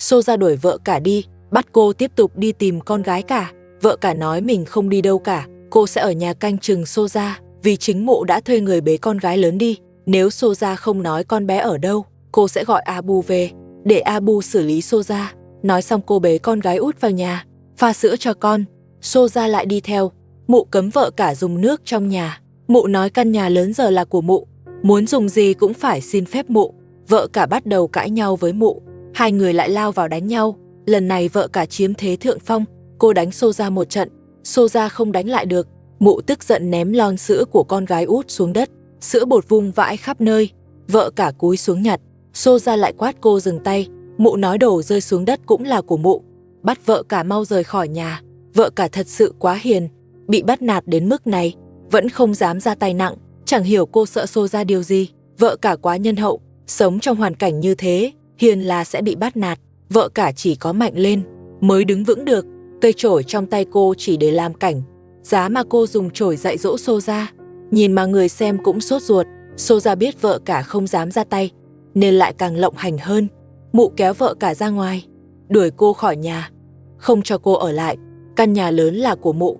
Xô ra đuổi vợ cả đi, bắt cô tiếp tục đi tìm con gái cả. Vợ cả nói mình không đi đâu cả, cô sẽ ở nhà canh chừng Xô ra, vì chính mụ đã thuê người bế con gái lớn đi. Nếu Xô ra không nói con bé ở đâu, cô sẽ gọi Abu về, để Abu xử lý Xô ra. Nói xong cô bế con gái út vào nhà, pha sữa cho con. Xô ra lại đi theo. Mụ cấm vợ cả dùng nước trong nhà. Mụ nói căn nhà lớn giờ là của mụ, muốn dùng gì cũng phải xin phép mụ. Vợ cả bắt đầu cãi nhau với mụ. Hai người lại lao vào đánh nhau. Lần này vợ cả chiếm thế thượng phong. Cô đánh Xô ra một trận. Xô ra không đánh lại được. Mụ tức giận ném lon sữa của con gái út xuống đất. Sữa bột vung vãi khắp nơi. Vợ cả cúi xuống nhặt. Xô ra lại quát cô dừng tay. Mụ nói đồ rơi xuống đất cũng là của mụ. Bắt vợ cả mau rời khỏi nhà. Vợ cả thật sự quá hiền. Bị bắt nạt đến mức này vẫn không dám ra tay nặng. Chẳng hiểu cô sợ Xô ra điều gì. Vợ cả quá nhân hậu. Sống trong hoàn cảnh như thế, hiền là sẽ bị bắt nạt. Vợ cả chỉ có mạnh lên mới đứng vững được. Cây chổi trong tay cô chỉ để làm cảnh. Giá mà cô dùng chổi dạy dỗ Xô ra. Nhìn mà người xem cũng sốt ruột. Xô ra biết vợ cả không dám ra tay, nên lại càng lộng hành hơn. Mụ kéo vợ cả ra ngoài, đuổi cô khỏi nhà, không cho cô ở lại. Căn nhà lớn là của mụ.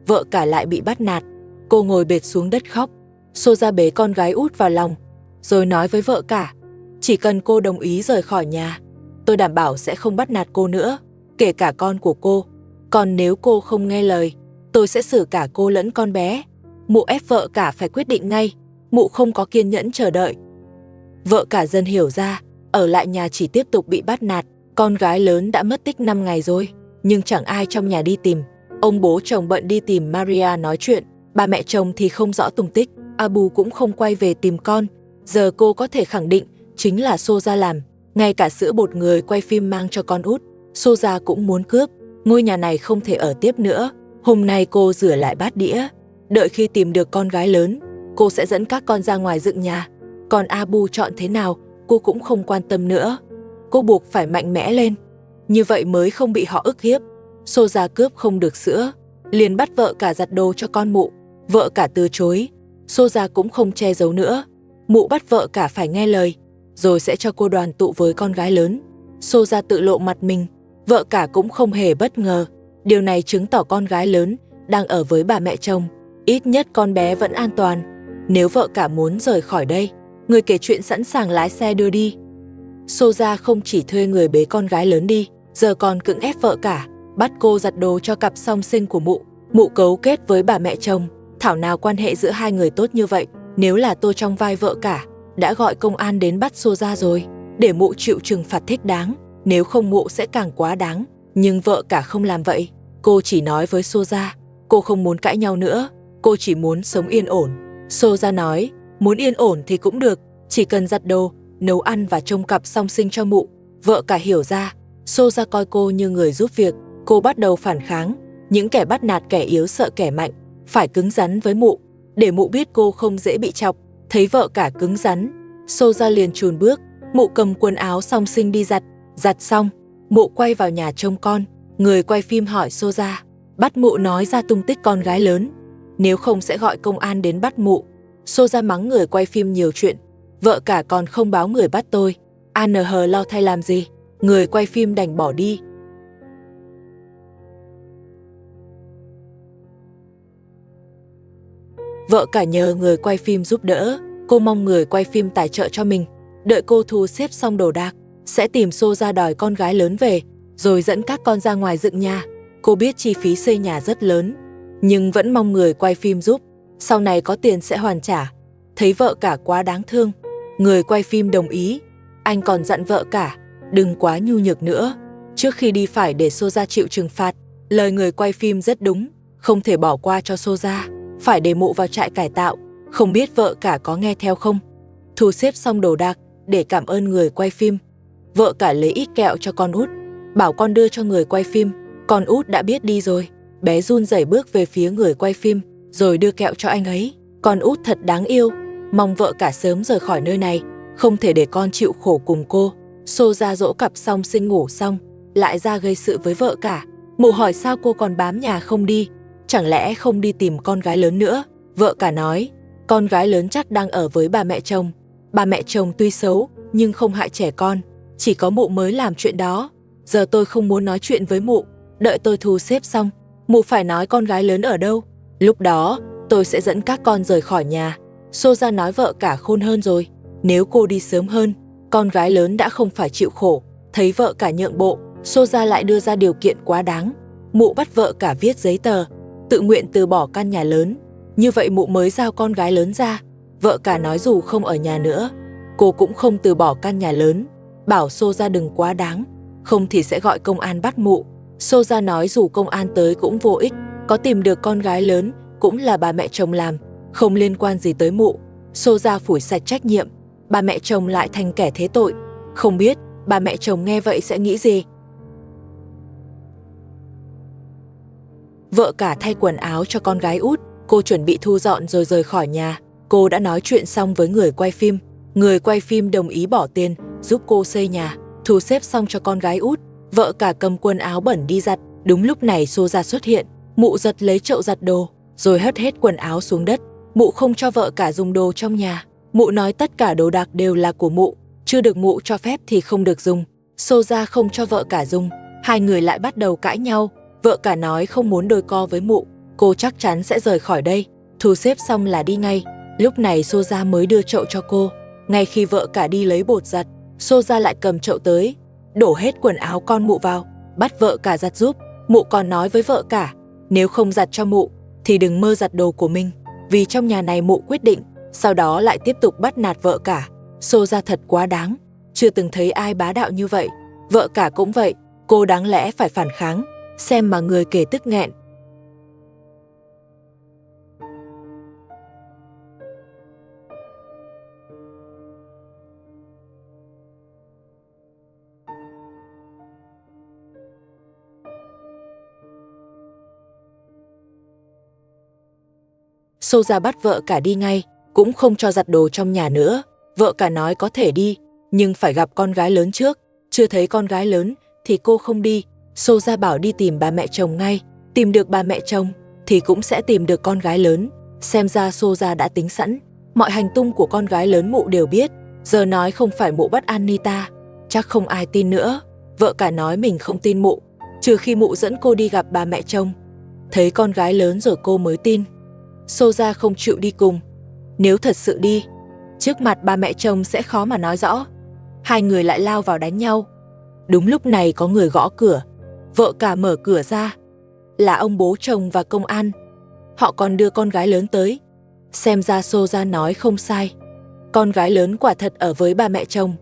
Vợ cả lại bị bắt nạt. Cô ngồi bệt xuống đất khóc. Xô ra bế con gái út vào lòng, rồi nói với vợ cả, chỉ cần cô đồng ý rời khỏi nhà, tôi đảm bảo sẽ không bắt nạt cô nữa, kể cả con của cô. Còn nếu cô không nghe lời, tôi sẽ xử cả cô lẫn con bé. Mụ ép vợ cả phải quyết định ngay. Mụ không có kiên nhẫn chờ đợi. Vợ cả dần hiểu ra, ở lại nhà chỉ tiếp tục bị bắt nạt. Con gái lớn đã mất tích 5 ngày rồi, nhưng chẳng ai trong nhà đi tìm. Ông bố chồng bận đi tìm Maria nói chuyện, bà mẹ chồng thì không rõ tung tích. Abu cũng không quay về tìm con. Giờ cô có thể khẳng định chính là Xô ra làm. Ngay cả sữa bột người quay phim mang cho con út, Xô ra cũng muốn cướp. Ngôi nhà này không thể ở tiếp nữa. Hôm nay cô rửa lại bát đĩa. Đợi khi tìm được con gái lớn, cô sẽ dẫn các con ra ngoài dựng nhà. Còn Abu chọn thế nào, cô cũng không quan tâm nữa. Cô buộc phải mạnh mẽ lên, như vậy mới không bị họ ức hiếp. Xô ra cướp không được sữa, liền bắt vợ cả giặt đồ cho con mụ. Vợ cả từ chối. Xô ra cũng không che giấu nữa. Mụ bắt vợ cả phải nghe lời, rồi sẽ cho cô đoàn tụ với con gái lớn. Xô ra tự lộ mặt mình. Vợ cả cũng không hề bất ngờ. Điều này chứng tỏ con gái lớn đang ở với bà mẹ chồng. Ít nhất con bé vẫn an toàn. Nếu vợ cả muốn rời khỏi đây, người kể chuyện sẵn sàng lái xe đưa đi. Xô ra không chỉ thuê người bế con gái lớn đi, giờ còn cưỡng ép vợ cả, bắt cô giặt đồ cho cặp song sinh của mụ. Mụ cấu kết với bà mẹ chồng. Thảo nào quan hệ giữa hai người tốt như vậy. Nếu là tôi trong vai vợ cả, đã gọi công an đến bắt Xô ra rồi, để mụ chịu trừng phạt thích đáng. Nếu không mụ sẽ càng quá đáng. Nhưng vợ cả không làm vậy. Cô chỉ nói với Xô ra, cô không muốn cãi nhau nữa, cô chỉ muốn sống yên ổn. Xô ra nói, muốn yên ổn thì cũng được, chỉ cần giặt đồ, nấu ăn và trông cặp song sinh cho mụ. Vợ cả hiểu ra, Xô ra coi cô như người giúp việc. Cô bắt đầu phản kháng. Những kẻ bắt nạt kẻ yếu sợ kẻ mạnh, phải cứng rắn với mụ, để mụ biết cô không dễ bị chọc. Thấy vợ cả cứng rắn, Xô ra liền chùn bước. Mụ cầm quần áo song sinh đi giặt. Giặt xong, mụ quay vào nhà trông con. Người quay phim hỏi Xô ra, bắt mụ nói ra tung tích con gái lớn, nếu không sẽ gọi công an đến bắt mụ. Xô ra mắng người quay phim nhiều chuyện. Vợ cả còn không báo người bắt tôi, ANH lo thay làm gì. Người quay phim đành bỏ đi. Vợ cả nhờ người quay phim giúp đỡ. Cô mong người quay phim tài trợ cho mình. Đợi cô thu xếp xong đồ đạc, sẽ tìm Xô ra đòi con gái lớn về, rồi dẫn các con ra ngoài dựng nhà. Cô biết chi phí xây nhà rất lớn, nhưng vẫn mong người quay phim giúp. Sau này có tiền sẽ hoàn trả. Thấy vợ cả quá đáng thương, người quay phim đồng ý. Anh còn dặn vợ cả, đừng quá nhu nhược nữa. Trước khi đi phải để Xô ra chịu trừng phạt. Lời người quay phim rất đúng, không thể bỏ qua cho Xô ra, phải để mụ vào trại cải tạo. Không biết vợ cả có nghe theo không. Thu xếp xong đồ đạc, để cảm ơn người quay phim, vợ cả lấy ít kẹo cho con út, bảo con đưa cho người quay phim. Con út đã biết đi rồi. Bé run rẩy bước về phía người quay phim, rồi đưa kẹo cho anh ấy. Con út thật đáng yêu, mong vợ cả sớm rời khỏi nơi này, không thể để con chịu khổ cùng cô. Xô ra dỗ cặp song sinh ngủ xong, lại ra gây sự với vợ cả. Mụ hỏi sao cô còn bám nhà không đi, chẳng lẽ không đi tìm con gái lớn nữa. Vợ cả nói, con gái lớn chắc đang ở với bà mẹ chồng. Bà mẹ chồng tuy xấu, nhưng không hại trẻ con, chỉ có mụ mới làm chuyện đó. giờ tôi không muốn nói chuyện với mụ, đợi tôi thu xếp xong, mụ phải nói con gái lớn ở đâu. Lúc đó, tôi sẽ dẫn các con rời khỏi nhà. Soja nói vợ cả khôn hơn rồi, nếu cô đi sớm hơn, con gái lớn đã không phải chịu khổ. Thấy vợ cả nhượng bộ, Soja lại đưa ra điều kiện quá đáng. Mụ bắt vợ cả viết giấy tờ, tự nguyện từ bỏ căn nhà lớn. Như vậy mụ mới giao con gái lớn ra. Vợ cả nói dù không ở nhà nữa, cô cũng không từ bỏ căn nhà lớn. Bảo Soja đừng quá đáng, không thì sẽ gọi công an bắt mụ. Soja nói dù công an tới cũng vô ích, có tìm được con gái lớn cũng là bà mẹ chồng làm, không liên quan gì tới mụ. Soja phủi sạch trách nhiệm, bà mẹ chồng lại thành kẻ thế tội. Không biết bà mẹ chồng nghe vậy sẽ nghĩ gì. Vợ cả thay quần áo cho con gái út, cô chuẩn bị thu dọn rồi rời khỏi nhà. Cô đã nói chuyện xong với người quay phim. Người quay phim đồng ý bỏ tiền giúp cô xây nhà, thu xếp xong cho con gái út. Vợ cả cầm quần áo bẩn đi giặt. Đúng lúc này Soja xuất hiện, mụ giật lấy chậu giặt đồ, rồi hất hết quần áo xuống đất. Mụ không cho vợ cả dùng đồ trong nhà. Mụ nói tất cả đồ đạc đều là của mụ, chưa được mụ cho phép thì không được dùng. Soja không cho vợ cả dùng, hai người lại bắt đầu cãi nhau. Vợ cả nói không muốn đôi co với mụ, cô chắc chắn sẽ rời khỏi đây, thu xếp xong là đi ngay. Lúc này Soja mới đưa chậu cho cô. Ngay khi vợ cả đi lấy bột giặt, Soja lại cầm chậu tới, đổ hết quần áo con mụ vào, bắt vợ cả giặt giúp. Mụ còn nói với vợ cả, nếu không giặt cho mụ thì đừng mơ giặt đồ của mình, vì trong nhà này mụ quyết định. Sau đó lại tiếp tục bắt nạt vợ cả. Soja thật quá đáng, chưa từng thấy ai bá đạo như vậy. Vợ cả cũng vậy, cô đáng lẽ phải phản kháng. Xem mà người kể tức nghẹn. Soja bắt vợ cả đi ngay, cũng không cho giặt đồ trong nhà nữa. Vợ cả nói có thể đi, nhưng phải gặp con gái lớn trước. Chưa thấy con gái lớn thì cô không đi. Soja bảo đi tìm bà mẹ chồng ngay. Tìm được bà mẹ chồng thì cũng sẽ tìm được con gái lớn. Xem ra Soja đã tính sẵn, mọi hành tung của con gái lớn mụ đều biết. Giờ nói không phải mụ bắt Anita, chắc không ai tin nữa. Vợ cả nói mình không tin mụ, trừ khi mụ dẫn cô đi gặp bà mẹ chồng. Thấy con gái lớn rồi cô mới tin. Soja không chịu đi cùng. Nếu thật sự đi, trước mặt bà mẹ chồng sẽ khó mà nói rõ. Hai người lại lao vào đánh nhau. Đúng lúc này có người gõ cửa. Vợ cả mở cửa ra, là ông bố chồng và công an. Họ còn đưa con gái lớn tới. Xem ra Soja nói không sai, con gái lớn quả thật ở với bà mẹ chồng.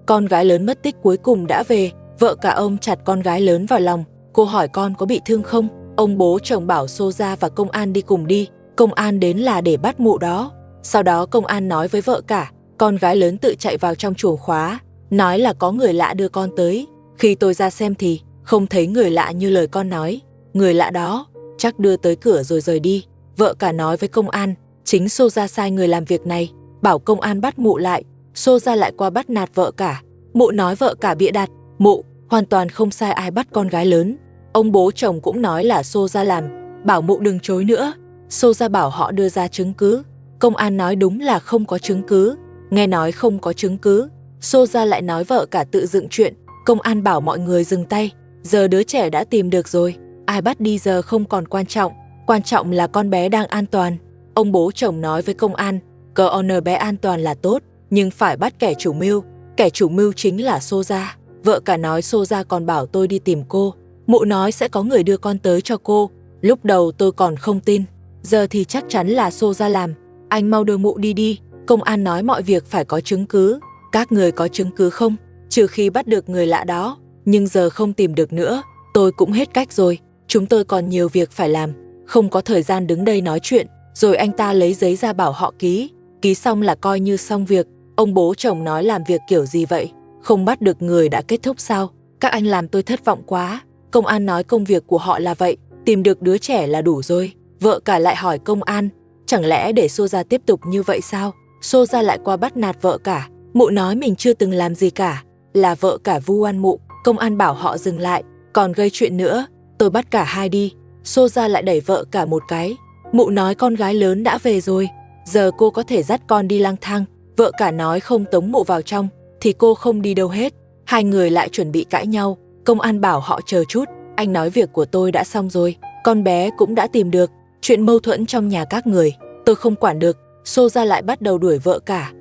Con gái lớn mất tích cuối cùng đã về. Vợ cả ôm chặt con gái lớn vào lòng. Cô hỏi con có bị thương không. Ông bố chồng bảo Soja và công an đi cùng đi. Công an đến là để bắt mụ đó. Sau đó công an nói với vợ cả. Con gái lớn tự chạy vào trong chuồng khóa, nói là có người lạ đưa con tới. Khi tôi ra xem thì không thấy người lạ như lời con nói. Người lạ đó chắc đưa tới cửa rồi rời đi. Vợ cả nói với công an, chính Soja sai người làm việc này, bảo công an bắt mụ lại. Soja lại qua bắt nạt vợ cả. Mụ nói vợ cả bịa đặt. Mụ hoàn toàn không sai ai bắt con gái lớn. Ông bố chồng cũng nói là Soja làm, bảo mụ đừng chối nữa. Soja bảo họ đưa ra chứng cứ. Công an nói đúng là không có chứng cứ. Nghe nói không có chứng cứ, Soja lại nói vợ cả tự dựng chuyện. Công an bảo mọi người dừng tay. Giờ đứa trẻ đã tìm được rồi, ai bắt đi giờ không còn quan trọng là con bé đang an toàn. Ông bố chồng nói với công an, con bé an toàn là tốt, nhưng phải bắt kẻ chủ mưu. Kẻ chủ mưu chính là Soja. Vợ cả nói Soja còn bảo tôi đi tìm cô. Mụ nói sẽ có người đưa con tới cho cô. Lúc đầu tôi còn không tin, giờ thì chắc chắn là Soja làm. Anh mau đưa mụ đi đi. Công an nói mọi việc phải có chứng cứ. Các người có chứng cứ không? Trừ khi bắt được người lạ đó. Nhưng giờ không tìm được nữa. Tôi cũng hết cách rồi. Chúng tôi còn nhiều việc phải làm, không có thời gian đứng đây nói chuyện. Rồi anh ta lấy giấy ra bảo họ ký. Ký xong là coi như xong việc. Ông bố chồng nói làm việc kiểu gì vậy? Không bắt được người đã kết thúc sao? Các anh làm tôi thất vọng quá. Công an nói công việc của họ là vậy, tìm được đứa trẻ là đủ rồi. Vợ cả lại hỏi công an, chẳng lẽ để Soja tiếp tục như vậy sao? Soja lại qua bắt nạt vợ cả. Mụ nói mình chưa từng làm gì cả, là vợ cả vu oan mụ. Công an bảo họ dừng lại, còn gây chuyện nữa, tôi bắt cả hai đi. Soja lại đẩy vợ cả một cái. Mụ nói con gái lớn đã về rồi, giờ cô có thể dắt con đi lang thang. Vợ cả nói không tống Mụ vào trong thì cô không đi đâu hết. Hai người lại chuẩn bị cãi nhau. Công an bảo họ chờ chút, anh nói việc của tôi đã xong rồi, con bé cũng đã tìm được. Chuyện mâu thuẫn trong nhà các người tôi không quản được. Xô Gia lại bắt đầu đuổi vợ cả.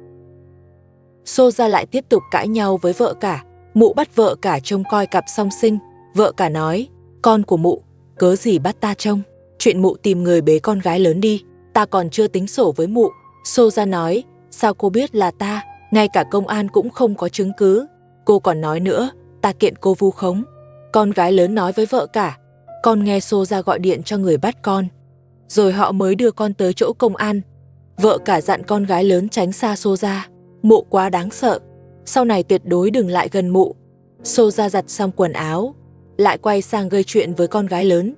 Xô Gia lại tiếp tục cãi nhau với vợ cả. Mụ bắt vợ cả trông coi cặp song sinh. Vợ cả nói, con của Mụ, cớ gì bắt ta trông? Chuyện Mụ tìm người bế con gái lớn đi, ta còn chưa tính sổ với Mụ. Xô Gia nói, sao cô biết là ta? Ngay cả công an cũng không có chứng cứ. Cô còn nói nữa, ta kiện cô vu khống. Con gái lớn nói với vợ cả, con nghe Xô Gia gọi điện cho người bắt con, rồi họ mới đưa con tới chỗ công an. Vợ cả dặn con gái lớn tránh xa Xô Gia. Mụ quá đáng sợ, sau này tuyệt đối đừng lại gần Mụ. Xô Gia giặt xong quần áo, lại quay sang gây chuyện với con gái lớn.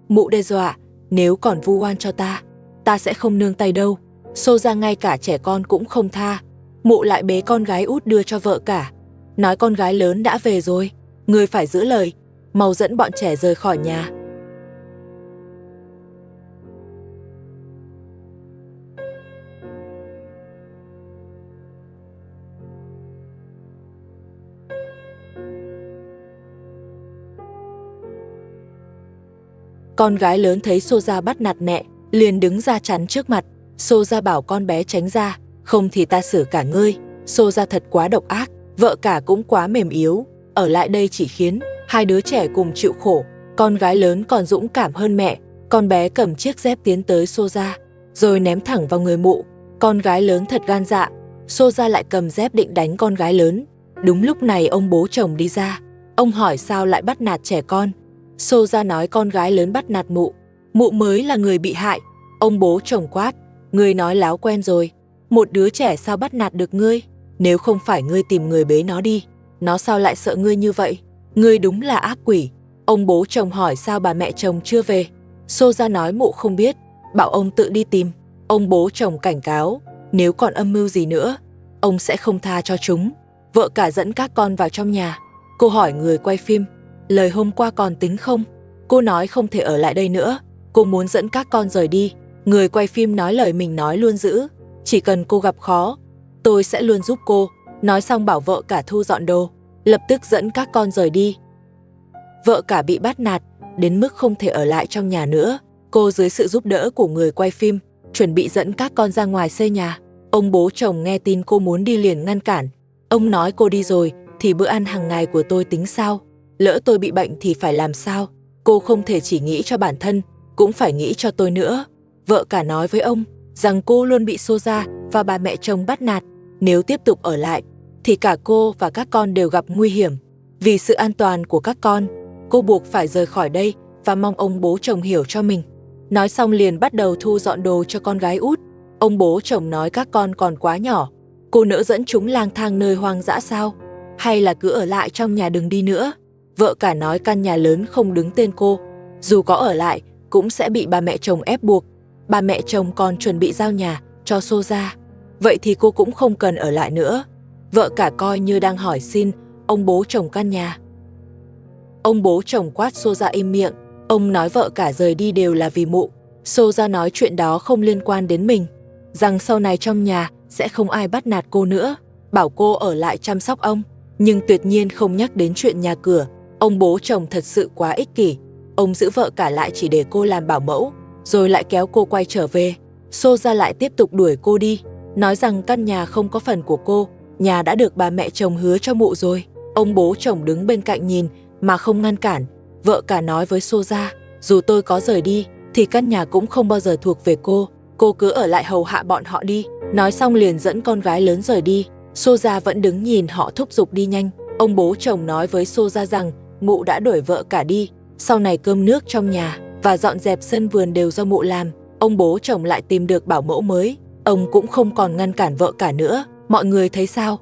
Mụ đe dọa, nếu còn vu oan cho ta sẽ không nương tay đâu. Xô Gia ngay cả trẻ con cũng không tha. Mụ lại bế con gái út đưa cho vợ cả, nói con gái lớn đã về rồi, người phải giữ lời, mau dẫn bọn trẻ rời khỏi nhà. Con gái lớn thấy Xô Gia bắt nạt mẹ, liền đứng ra chắn trước mặt. Xô Gia bảo con bé tránh ra, không thì ta xử cả ngươi. Xô Gia thật quá độc ác, vợ cả cũng quá mềm yếu, ở lại đây chỉ khiến hai đứa trẻ cùng chịu khổ. Con gái lớn còn dũng cảm hơn mẹ, con bé cầm chiếc dép tiến tới Xô Gia, rồi ném thẳng vào người Mụ. Con gái lớn thật gan dạ, Xô Gia lại cầm dép định đánh con gái lớn. Đúng lúc này ông bố chồng đi ra, ông hỏi sao lại bắt nạt trẻ con. Xô Gia nói con gái lớn bắt nạt Mụ, Mụ mới là người bị hại. Ông bố chồng quát, ngươi nói láo quen rồi, một đứa trẻ sao bắt nạt được ngươi? Nếu không phải ngươi tìm người bế nó đi, nó sao lại sợ ngươi như vậy? Ngươi đúng là ác quỷ. Ông bố chồng hỏi sao bà mẹ chồng chưa về. Xô Gia nói Mụ không biết, bảo ông tự đi tìm. Ông bố chồng cảnh cáo, nếu còn âm mưu gì nữa, ông sẽ không tha cho chúng. Vợ cả dẫn các con vào trong nhà. Cô hỏi người quay phim, lời hôm qua còn tính không? Cô nói không thể ở lại đây nữa, cô muốn dẫn các con rời đi. Người quay phim nói lời mình nói luôn giữ, chỉ cần cô gặp khó, tôi sẽ luôn giúp cô. Nói xong bảo vợ cả thu dọn đồ, lập tức dẫn các con rời đi. Vợ cả bị bắt nạt, đến mức không thể ở lại trong nhà nữa. Cô dưới sự giúp đỡ của người quay phim, chuẩn bị dẫn các con ra ngoài xây nhà. Ông bố chồng nghe tin cô muốn đi liền ngăn cản. Ông nói cô đi rồi, thì bữa ăn hàng ngày của tôi tính sao? Lỡ tôi bị bệnh thì phải làm sao? Cô không thể chỉ nghĩ cho bản thân, cũng phải nghĩ cho tôi nữa. Vợ cả nói với ông rằng cô luôn bị Xô Gia và bà mẹ chồng bắt nạt. Nếu tiếp tục ở lại, thì cả cô và các con đều gặp nguy hiểm. Vì sự an toàn của các con, cô buộc phải rời khỏi đây và mong ông bố chồng hiểu cho mình. Nói xong liền bắt đầu thu dọn đồ cho con gái út. Ông bố chồng nói các con còn quá nhỏ, cô nỡ dẫn chúng lang thang nơi hoang dã sao? Hay là cứ ở lại trong nhà đừng đi nữa? Vợ cả nói căn nhà lớn không đứng tên cô, dù có ở lại cũng sẽ bị bà mẹ chồng ép buộc. Bà mẹ chồng còn chuẩn bị giao nhà cho Xô Gia, vậy thì cô cũng không cần ở lại nữa. Vợ cả coi như đang hỏi xin ông bố chồng căn nhà. Ông bố chồng quát Xô Gia im miệng. Ông nói vợ cả rời đi đều là vì Mụ. Xô Gia nói chuyện đó không liên quan đến mình, rằng sau này trong nhà sẽ không ai bắt nạt cô nữa, bảo cô ở lại chăm sóc ông, nhưng tuyệt nhiên không nhắc đến chuyện nhà cửa. Ông bố chồng thật sự quá ích kỷ. Ông giữ vợ cả lại chỉ để cô làm bảo mẫu, rồi lại kéo cô quay trở về. Xô Gia lại tiếp tục đuổi cô đi, nói rằng căn nhà không có phần của cô, nhà đã được bà mẹ chồng hứa cho Mụ rồi. Ông bố chồng đứng bên cạnh nhìn mà không ngăn cản. Vợ cả nói với Xô Gia, dù tôi có rời đi thì căn nhà cũng không bao giờ thuộc về cô cứ ở lại hầu hạ bọn họ đi. Nói xong liền dẫn con gái lớn rời đi. Xô Gia vẫn đứng nhìn họ thúc giục đi nhanh. Ông bố chồng nói với Xô Gia rằng Mụ đã đuổi vợ cả đi, sau này cơm nước trong nhà và dọn dẹp sân vườn đều do Mụ làm. Ông bố chồng lại tìm được bảo mẫu mới, ông cũng không còn ngăn cản vợ cả nữa. Mọi người thấy sao?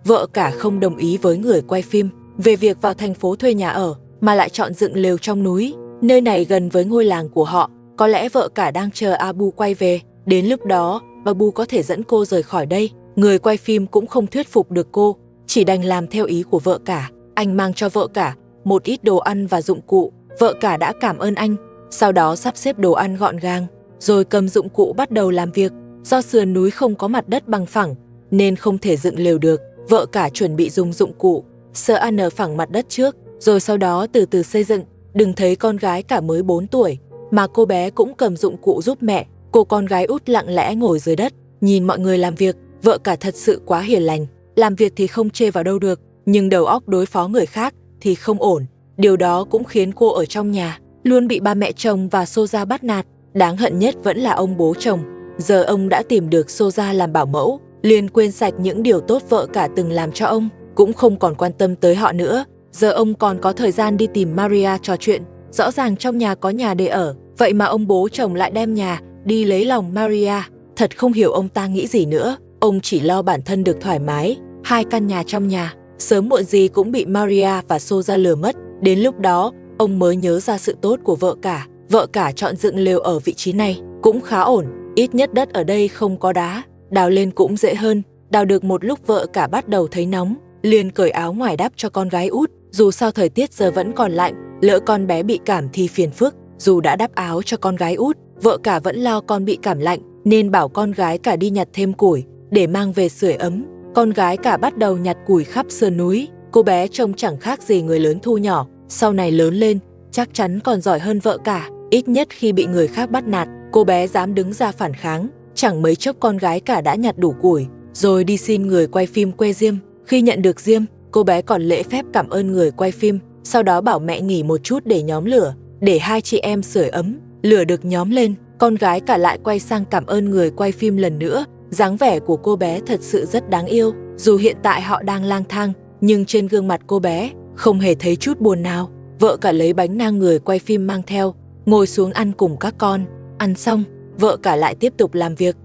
Vợ cả không đồng ý với người quay phim về việc vào thành phố thuê nhà ở, mà lại chọn dựng lều trong núi. Nơi này gần với ngôi làng của họ. Có lẽ vợ cả đang chờ Abu quay về, đến lúc đó Abu có thể dẫn cô rời khỏi đây. Người quay phim cũng không thuyết phục được cô, chỉ đành làm theo ý của vợ cả. Anh mang cho vợ cả một ít đồ ăn và dụng cụ. Vợ cả đã cảm ơn anh, sau đó sắp xếp đồ ăn gọn gàng, rồi cầm dụng cụ bắt đầu làm việc. Do sườn núi không có mặt đất bằng phẳng, nên không thể dựng lều được. Vợ cả chuẩn bị dùng dụng cụ sơ ăn ở phẳng mặt đất trước, rồi sau đó từ từ xây dựng. Đừng thấy con gái cả mới 4 tuổi, mà cô bé cũng cầm dụng cụ giúp mẹ. Cô con gái út lặng lẽ ngồi dưới đất, nhìn mọi người làm việc. Vợ cả thật sự quá hiền lành, làm việc thì không chê vào đâu được, nhưng đầu óc đối phó người khác thì không ổn. Điều đó cũng khiến cô ở trong nhà luôn bị ba mẹ chồng và Soja bắt nạt. Đáng hận nhất vẫn là ông bố chồng. Giờ ông đã tìm được Soja làm bảo mẫu, liền quên sạch những điều tốt vợ cả từng làm cho ông, cũng không còn quan tâm tới họ nữa. Giờ ông còn có thời gian đi tìm Maria trò chuyện. Rõ ràng trong nhà có nhà để ở, vậy mà ông bố chồng lại đem nhà đi lấy lòng Maria. Thật không hiểu ông ta nghĩ gì nữa. Ông chỉ lo bản thân được thoải mái. 2 căn nhà trong nhà, sớm muộn gì cũng bị Maria và Soja lừa mất. Đến lúc đó, ông mới nhớ ra sự tốt của vợ cả. Vợ cả chọn dựng lều ở vị trí này cũng khá ổn. Ít nhất đất ở đây không có đá, đào lên cũng dễ hơn. Đào được một lúc vợ cả bắt đầu thấy nóng, liền cởi áo ngoài đắp cho con gái út. Dù sao thời tiết giờ vẫn còn lạnh, lỡ con bé bị cảm thì phiền phức. Dù đã đắp áo cho con gái út, vợ cả vẫn lo con bị cảm lạnh, nên bảo con gái cả đi nhặt thêm củi để mang về sưởi ấm. Con gái cả bắt đầu nhặt củi khắp sườn núi. Cô bé trông chẳng khác gì người lớn thu nhỏ, sau này lớn lên chắc chắn còn giỏi hơn vợ cả. Ít nhất khi bị người khác bắt nạt, cô bé dám đứng ra phản kháng. Chẳng mấy chốc con gái cả đã nhặt đủ củi, rồi đi xin người quay phim que diêm. Khi nhận được diêm, cô bé còn lễ phép cảm ơn người quay phim, sau đó bảo mẹ nghỉ một chút để nhóm lửa, để 2 chị em sưởi ấm. Lửa được nhóm lên, con gái cả lại quay sang cảm ơn người quay phim lần nữa. Dáng vẻ của cô bé thật sự rất đáng yêu. Dù hiện tại họ đang lang thang, nhưng trên gương mặt cô bé không hề thấy chút buồn nào. Vợ cả lấy bánh nang người quay phim mang theo, ngồi xuống ăn cùng các con. Ăn xong, vợ cả lại tiếp tục làm việc.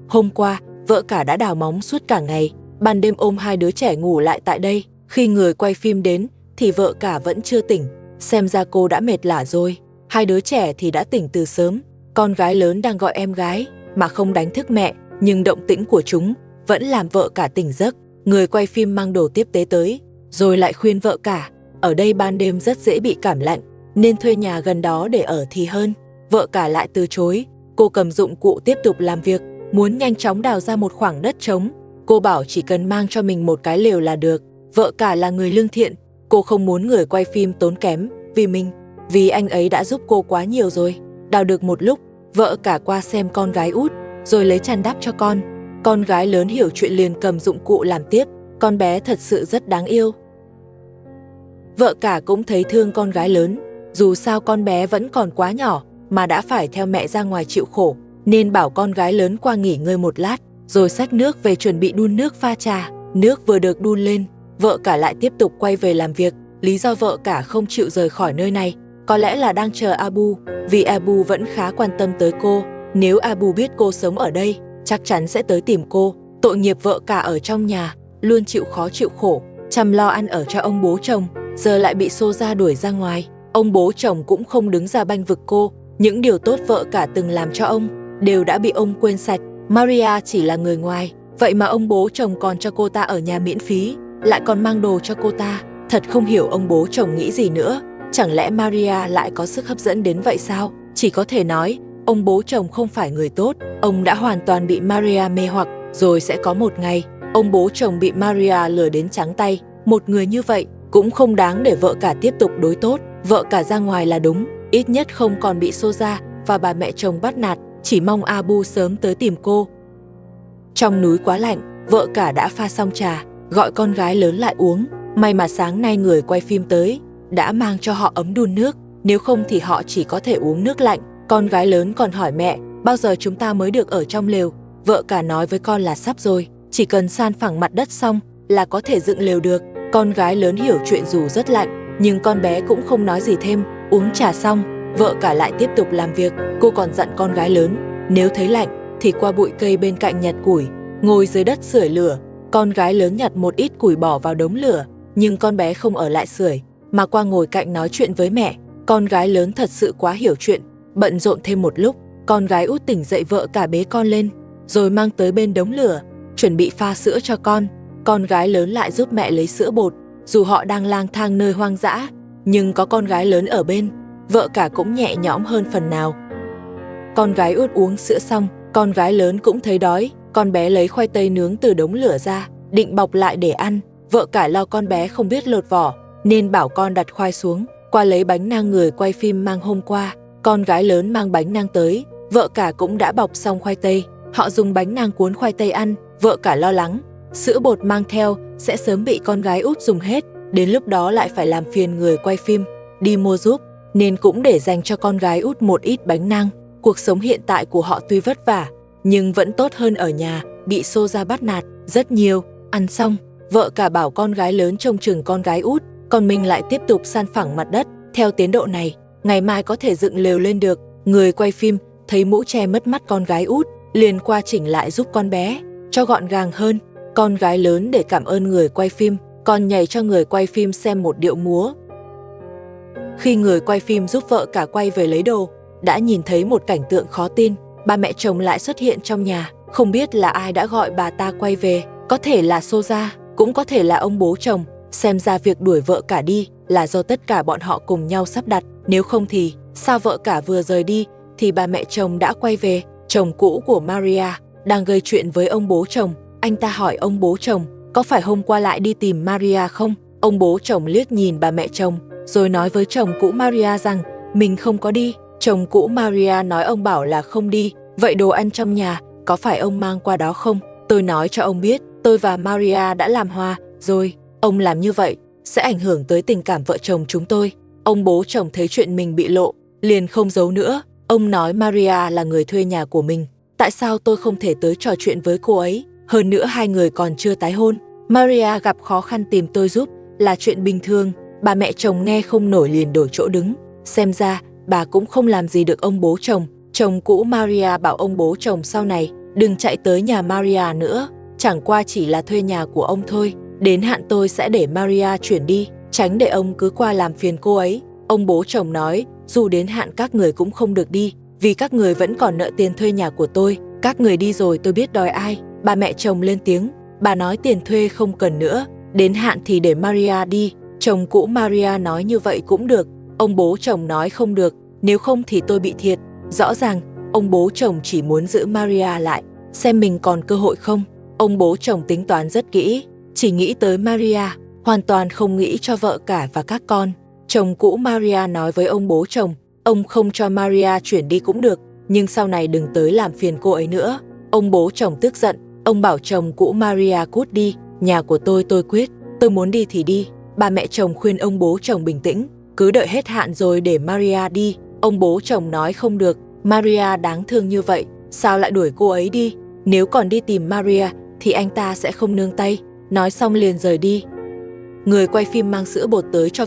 Hôm qua, vợ cả đã đào móng suốt cả ngày, ban đêm ôm 2 đứa trẻ ngủ lại tại đây. Khi người quay phim đến thì vợ cả vẫn chưa tỉnh, xem ra cô đã mệt lả rồi. 2 đứa trẻ thì đã tỉnh từ sớm. Con gái lớn đang gọi em gái mà không đánh thức mẹ, nhưng động tĩnh của chúng vẫn làm vợ cả tỉnh giấc. Người quay phim mang đồ tiếp tế tới, rồi lại khuyên vợ cả, ở đây ban đêm rất dễ bị cảm lạnh, nên thuê nhà gần đó để ở thì hơn. Vợ cả lại từ chối. Cô cầm dụng cụ tiếp tục làm việc, muốn nhanh chóng đào ra một khoảng đất trống. Cô bảo chỉ cần mang cho mình một cái lều là được. Vợ cả là người lương thiện, cô không muốn người quay phim tốn kém vì anh ấy đã giúp cô quá nhiều rồi. Đào được một lúc, vợ cả qua xem con gái út, rồi lấy chăn đắp cho con. Con gái lớn hiểu chuyện liền cầm dụng cụ làm tiếp. Con bé thật sự rất đáng yêu. Vợ cả cũng thấy thương con gái lớn, dù sao con bé vẫn còn quá nhỏ mà đã phải theo mẹ ra ngoài chịu khổ, nên bảo con gái lớn qua nghỉ ngơi một lát, rồi xách nước về chuẩn bị đun nước pha trà. Nước vừa được đun lên, vợ cả lại tiếp tục quay về làm việc. Lý do vợ cả không chịu rời khỏi nơi này có lẽ là đang chờ Abu, vì Abu vẫn khá quan tâm tới cô. Nếu Abu biết cô sống ở đây, chắc chắn sẽ tới tìm cô. Tội nghiệp vợ cả ở trong nhà, luôn chịu khó chịu khổ, chăm lo ăn ở cho ông bố chồng, giờ lại bị Soja đuổi ra ngoài. Ông bố chồng cũng không đứng ra bênh vực cô. Những điều tốt vợ cả từng làm cho ông đều đã bị ông quên sạch. Maria chỉ là người ngoài, vậy mà ông bố chồng còn cho cô ta ở nhà miễn phí, lại còn mang đồ cho cô ta. Thật không hiểu ông bố chồng nghĩ gì nữa. Chẳng lẽ Maria lại có sức hấp dẫn đến vậy sao? Chỉ có thể nói, ông bố chồng không phải người tốt. Ông đã hoàn toàn bị Maria mê hoặc. Rồi sẽ có một ngày, ông bố chồng bị Maria lừa đến trắng tay. Một người như vậy cũng không đáng để vợ cả tiếp tục đối tốt. Vợ cả ra ngoài là đúng, ít nhất không còn bị Soja và bà mẹ chồng bắt nạt. Chỉ mong Abu sớm tới tìm cô. Trong núi quá lạnh, vợ cả đã pha xong trà, gọi con gái lớn lại uống. May mà sáng nay người quay phim tới, đã mang cho họ ấm đun nước, nếu không thì họ chỉ có thể uống nước lạnh. Con gái lớn còn hỏi mẹ, bao giờ chúng ta mới được ở trong lều? Vợ cả nói với con là sắp rồi, chỉ cần san phẳng mặt đất xong là có thể dựng lều được. Con gái lớn hiểu chuyện dù rất lạnh, nhưng con bé cũng không nói gì thêm. Uống trà xong, vợ cả lại tiếp tục làm việc. Cô còn dặn con gái lớn, nếu thấy lạnh thì qua bụi cây bên cạnh nhặt củi, ngồi dưới đất sưởi lửa. Con gái lớn nhặt một ít củi bỏ vào đống lửa, nhưng con bé không ở lại sưởi, mà qua ngồi cạnh nói chuyện với mẹ. Con gái lớn thật sự quá hiểu chuyện. Bận rộn thêm một lúc, con gái út tỉnh dậy, vợ cả bế con lên, rồi mang tới bên đống lửa, chuẩn bị pha sữa cho con. Con gái lớn lại giúp mẹ lấy sữa bột. Dù họ đang lang thang nơi hoang dã, nhưng có con gái lớn ở bên, vợ cả cũng nhẹ nhõm hơn phần nào. Con gái út uống sữa xong, con gái lớn cũng thấy đói. Con bé lấy khoai tây nướng từ đống lửa ra, định bọc lại để ăn. Vợ cả lo con bé không biết lột vỏ, nên bảo con đặt khoai xuống, qua lấy bánh nang người quay phim mang hôm qua. Con gái lớn mang bánh nang tới, vợ cả cũng đã bọc xong khoai tây. Họ dùng bánh nang cuốn khoai tây ăn, vợ cả lo lắng. Sữa bột mang theo sẽ sớm bị con gái út dùng hết, đến lúc đó lại phải làm phiền người quay phim đi mua giúp, nên cũng để dành cho con gái út một ít bánh nang. Cuộc sống hiện tại của họ tuy vất vả, nhưng vẫn tốt hơn ở nhà, bị xô ra bắt nạt rất nhiều. Ăn xong, vợ cả bảo con gái lớn trông chừng con gái út, còn mình lại tiếp tục san phẳng mặt đất. Theo tiến độ này, ngày mai có thể dựng lều lên được. Người quay phim thấy mũ che mất mắt con gái út, liền qua chỉnh lại giúp con bé, cho gọn gàng hơn. Con gái lớn để cảm ơn người quay phim, còn nhảy cho người quay phim xem một điệu múa. Khi người quay phim giúp vợ cả quay về lấy đồ, đã nhìn thấy một cảnh tượng khó tin. Ba mẹ chồng lại xuất hiện trong nhà, không biết là ai đã gọi bà ta quay về, có thể là Soja, cũng có thể là ông bố chồng. Xem ra việc đuổi vợ cả đi là do tất cả bọn họ cùng nhau sắp đặt, nếu không thì sao vợ cả vừa rời đi thì bà mẹ chồng đã quay về. Chồng cũ của Maria đang gây chuyện với ông bố chồng. Anh ta hỏi ông bố chồng, có phải hôm qua lại đi tìm Maria không? Ông bố chồng liếc nhìn bà mẹ chồng, rồi nói với chồng cũ Maria rằng mình không có đi. Chồng cũ Maria nói ông bảo là không đi. Vậy đồ ăn trong nhà, có phải ông mang qua đó không? Tôi nói cho ông biết, tôi và Maria đã làm hòa rồi. Ông làm như vậy sẽ ảnh hưởng tới tình cảm vợ chồng chúng tôi. Ông bố chồng thấy chuyện mình bị lộ, liền không giấu nữa. Ông nói Maria là người thuê nhà của mình. Tại sao tôi không thể tới trò chuyện với cô ấy? Hơn nữa hai người còn chưa tái hôn. Maria gặp khó khăn tìm tôi giúp là chuyện bình thường. Bà mẹ chồng nghe không nổi liền đổi chỗ đứng. Xem ra bà cũng không làm gì được ông bố chồng. Chồng cũ Maria bảo ông bố chồng sau này đừng chạy tới nhà Maria nữa. Chẳng qua chỉ là thuê nhà của ông thôi. Đến hạn tôi sẽ để Maria chuyển đi, tránh để ông cứ qua làm phiền cô ấy. Ông bố chồng nói dù đến hạn các người cũng không được đi, vì các người vẫn còn nợ tiền thuê nhà của tôi. Các người đi rồi tôi biết đòi ai. Bà mẹ chồng lên tiếng, bà nói tiền thuê không cần nữa, đến hạn thì để Maria đi. Chồng cũ Maria nói như vậy cũng được. Ông bố chồng nói không được, nếu không thì tôi bị thiệt. Rõ ràng ông bố chồng chỉ muốn giữ Maria lại, xem mình còn cơ hội không. Ông bố chồng tính toán rất kỹ, chỉ nghĩ tới Maria, hoàn toàn không nghĩ cho vợ cả và các con. Chồng cũ Maria nói với ông bố chồng, ông không cho Maria chuyển đi cũng được, nhưng sau này đừng tới làm phiền cô ấy nữa. Ông bố chồng tức giận, ông bảo chồng cũ Maria cút đi, nhà của tôi quyết, tôi muốn đi thì đi. Bà mẹ chồng khuyên ông bố chồng bình tĩnh, cứ đợi hết hạn rồi để Maria đi. Ông bố chồng nói không được, Maria đáng thương như vậy, sao lại đuổi cô ấy đi? Nếu còn đi tìm Maria thì anh ta sẽ không nương tay. Nói xong liền rời đi. Người quay phim mang sữa bột tới cho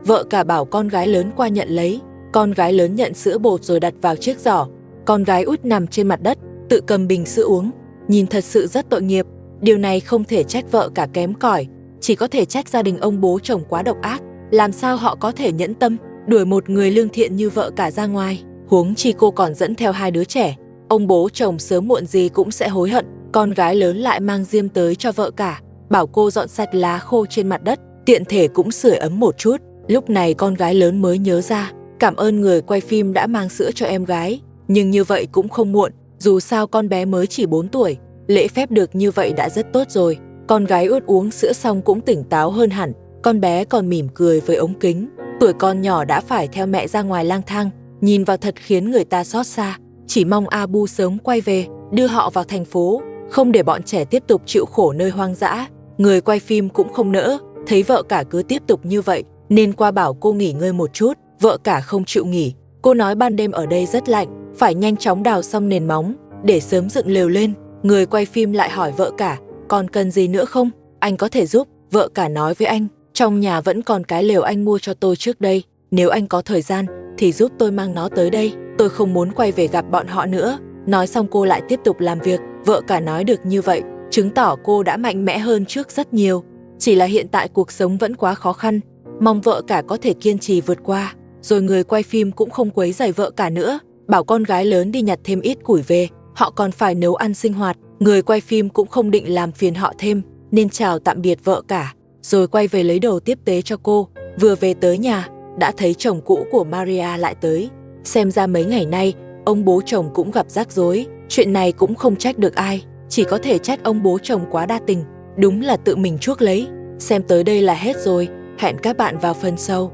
vợ cả bảo con gái lớn qua nhận lấy. Con gái lớn nhận sữa bột rồi đặt vào chiếc giỏ. Con gái út nằm trên mặt đất, tự cầm bình sữa uống. Nhìn thật sự rất tội nghiệp. Điều này không thể trách vợ cả kém cỏi, chỉ có thể trách gia đình ông bố chồng quá độc ác. Làm sao họ có thể nhẫn tâm đuổi một người lương thiện như vợ cả ra ngoài? Huống chi cô còn dẫn theo 2 đứa trẻ. Ông bố chồng sớm muộn gì cũng sẽ hối hận. Con gái lớn lại mang diêm tới cho vợ cả, bảo cô dọn sạch lá khô trên mặt đất, tiện thể cũng sưởi ấm một chút. Lúc này con gái lớn mới nhớ ra, cảm ơn người quay phim đã mang sữa cho em gái. Nhưng như vậy cũng không muộn, dù sao con bé mới chỉ 4 tuổi, lễ phép được như vậy đã rất tốt rồi. Con gái út uống sữa xong cũng tỉnh táo hơn hẳn, con bé còn mỉm cười với ống kính. Tuổi con nhỏ đã phải theo mẹ ra ngoài lang thang, nhìn vào thật khiến người ta xót xa. Chỉ mong Abu sớm quay về, đưa họ vào thành phố, không để bọn trẻ tiếp tục chịu khổ nơi hoang dã. Người quay phim cũng không nỡ, thấy vợ cả cứ tiếp tục như vậy, nên qua bảo cô nghỉ ngơi một chút. Vợ cả không chịu nghỉ, cô nói ban đêm ở đây rất lạnh, phải nhanh chóng đào xong nền móng, để sớm dựng lều lên. Người quay phim lại hỏi vợ cả, còn cần gì nữa không? Anh có thể giúp. Vợ cả nói với anh, trong nhà vẫn còn cái lều anh mua cho tôi trước đây, nếu anh có thời gian thì giúp tôi mang nó tới đây, tôi không muốn quay về gặp bọn họ nữa. Nói xong cô lại tiếp tục làm việc. Vợ cả nói được như vậy, chứng tỏ cô đã mạnh mẽ hơn trước rất nhiều. Chỉ là hiện tại cuộc sống vẫn quá khó khăn, mong vợ cả có thể kiên trì vượt qua. Rồi người quay phim cũng không quấy rầy vợ cả nữa, bảo con gái lớn đi nhặt thêm ít củi về, họ còn phải nấu ăn sinh hoạt. Người quay phim cũng không định làm phiền họ thêm, nên chào tạm biệt vợ cả, rồi quay về lấy đồ tiếp tế cho cô. Vừa về tới nhà, đã thấy chồng cũ của Maria lại tới. Xem ra mấy ngày nay, ông bố chồng cũng gặp rắc rối. Chuyện này cũng không trách được ai, chỉ có thể trách ông bố chồng quá đa tình. Đúng là tự mình chuốc lấy. Xem tới đây là hết rồi, hẹn các bạn vào phần sau.